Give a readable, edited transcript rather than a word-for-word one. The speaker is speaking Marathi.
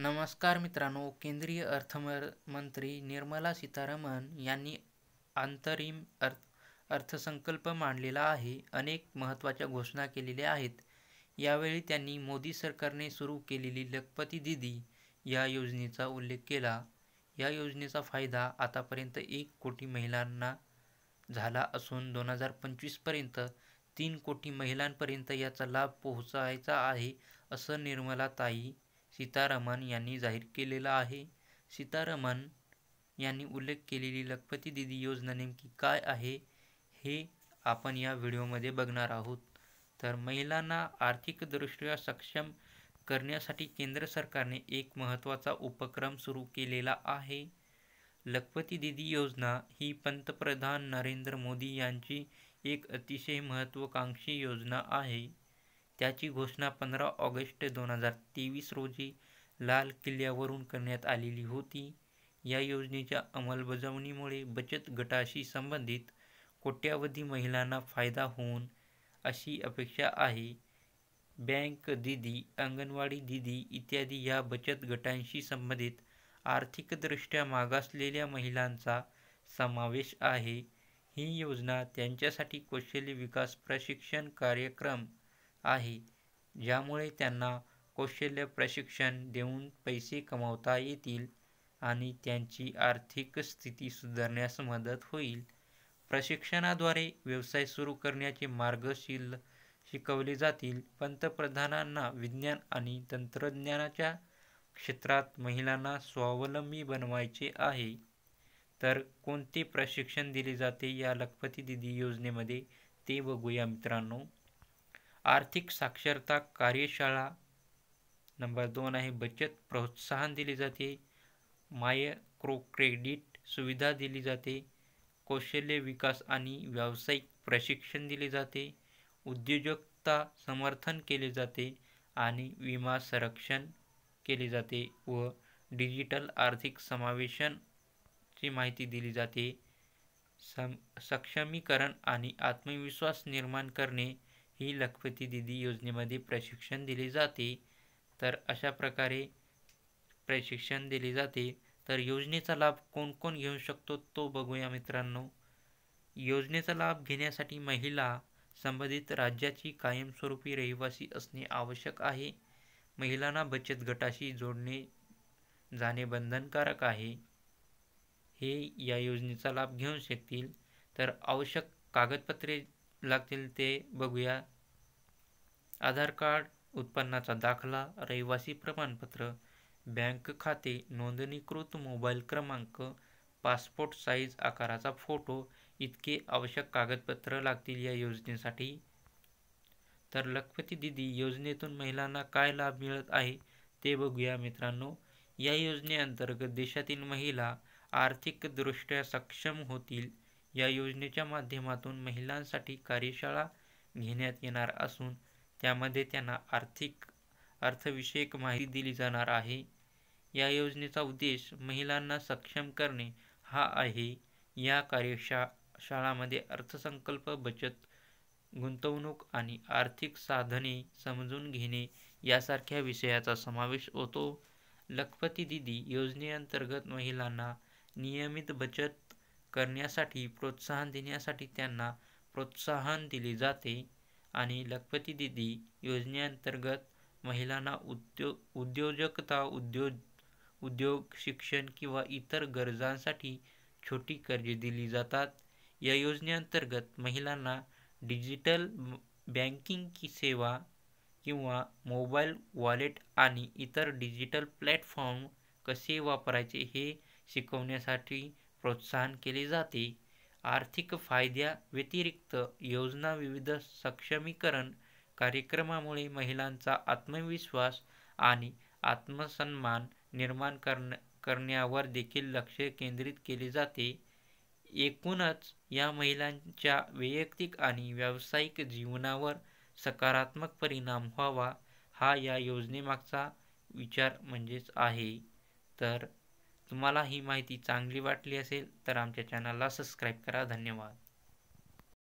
नमस्कार मित्रांनो, केंद्रीय अर्थमंत्री निर्मला सीतारामन यांनी अंतरिम अर्थसंकल्प मांडलेला आहे. अनेक महत्त्वाच्या घोषणा केलेल्या आहेत. यावेळी त्यांनी मोदी सरकारने सुरू केलेली लखपती दीदी या योजनेचा उल्लेख केला. या योजनेचा फायदा आतापर्यंत 1 कोटी महिलांना झाला असून 2025 पर्यंत 3 कोटी महिलांपर्यंत याचा लाभ पोहोचायचा आहे, असं निर्मलाताई सीतारामन यांनी जाहीर केलेलं आहे. सीतारामन यांनी उल्लेख केलेली लखपती दीदी योजना नेमकी काय आहे, हे आपण या व्हिडिओमध्ये बघणार आहोत. तर महिलांना आर्थिकदृष्ट्या सक्षम करण्यासाठी केंद्र सरकारने एक महत्त्वाचा उपक्रम सुरू केलेला आहे. लखपती दीदी योजना ही पंतप्रधान नरेंद्र मोदी यांची एक अतिशय महत्त्वाकांक्षी योजना आहे. त्याची घोषणा 15 ऑगस्ट 2023 रोजी लाल किल्ल्यावरून करण्यात आलेली होती. या योजनेच्या अंमलबजावणीमुळे बचत गटाशी संबंधित कोट्यावधी महिलांना फायदा होईल अशी अपेक्षा आहे. बँक दीदी, अंगणवाडी दीदी इत्यादी या बचत गटांशी संबंधित आर्थिकदृष्ट्या मागासलेल्या महिलांचा समावेश आहे. ही योजना त्यांच्यासाठी कौशल्य विकास प्रशिक्षण कार्यक्रम आहे, ज्यामुळे त्यांना कौशल्य प्रशिक्षण देऊन पैसे कमवता येतील आणि त्यांची आर्थिक स्थिती सुधारण्यास मदत होईल. प्रशिक्षणाद्वारे व्यवसाय सुरू करण्याचे मार्ग शिकवले जातील. पंतप्रधानांना विज्ञान आणि तंत्रज्ञानाच्या क्षेत्रात महिलांना स्वावलंबी बनवायचे आहे. तर कोणते प्रशिक्षण दिले जाते या लखपती दीदी योजनेमध्ये ते बघूया मित्रांनो. आर्थिक साक्षरता कार्यशाळा. नंबर 2 आहे बचत प्रोत्साहन दिले जाते. मायक्रो क्रेडिट सुविधा दिली जाते. कौशल्य विकास आणि व्यावसायिक प्रशिक्षण दिले जाते. उद्योजकता समर्थन केले जाते आणि विमा संरक्षण केले जाते व डिजिटल आर्थिक समावेशनाची माहिती दिली जाते. सक्षमीकरण आणि आत्मविश्वास निर्माण करणे ही लखपती दीदी योजनेमध्ये प्रशिक्षण दिले जाते. तर अशा प्रकारे प्रशिक्षण दिले जाते. तर योजनेचा लाभ कोण कोण घेऊ शकतो तो बघूया मित्रांनो. योजनेचा लाभ घेण्यासाठी महिला संबंधित राज्याची कायमस्वरूपी रहिवासी असणे आवश्यक आहे. महिलांना बचत गटाशी जोडले जाणे बंधनकारक आहे. हे या योजनेचा लाभ घेऊ शकतील. तर आवश्यक कागदपत्रे लागतील ते बघूया. आधार कार्ड, उत्पन्नाचा दाखला, रहिवासी प्रमाणपत्र, बँक खाते, नोंदणीकृत मोबाईल क्रमांक, पासपोर्ट साईज आकाराचा फोटो इतके आवश्यक कागदपत्र लागतील या योजनेसाठी. तर लखपती दीदी योजनेतून महिलांना काय लाभ मिळत आहे ते बघूया मित्रांनो. या योजनेअंतर्गत देशातील महिला आर्थिकदृष्ट्या सक्षम होतील. या योजनेच्या माध्यमातून महिलांसाठी कार्यशाळा घेण्यात येणार असून त्यामध्ये त्यांना अर्थविषयक माहिती दिली जाणार आहे. या योजनेचा उद्देश महिलांना सक्षम करणे हा आहे. या कार्यशाळामध्ये अर्थसंकल्प, बचत, गुंतवणूक आणि आर्थिक साधने समजून घेणे यासारख्या विषयाचा समावेश होतो. लखपती दीदी योजनेअंतर्गत महिलांना नियमित बचत करण्यासाठी प्रोत्साहन देण्यासाठी त्यांना प्रोत्साहन दिले जाते आणि लखपती दीदी योजनेअंतर्गत महिलांना उद्योजकता, उद्योग, शिक्षण किंवा इतर गरजांसाठी छोटी कर्जे दिली जातात. या योजनेअंतर्गत महिलांना डिजिटल बँकिंग सेवा किंवा मोबाईल वॉलेट आणि इतर डिजिटल प्लॅटफॉर्म कसे वापरायचे हे शिकवण्यासाठी प्रोत्साहन केले जाते. आर्थिक फायद्या व्यतिरिक्त योजना विविध सक्षमीकरण कार्यक्रमामुळे महिलांचा आत्मविश्वास आणि आत्मसन्मान निर्माण करण्यावर देखील लक्ष केंद्रित केले जाते. एकूणच या महिलांच्या वैयक्तिक आणि व्यावसायिक जीवनावर सकारात्मक परिणाम व्हावा हा या योजनेमागचा विचार आहे. तर तुम्हाला ही माहिती चांगली वाटली असेल तर आमच्या चॅनलला सबस्क्राईब करा. धन्यवाद.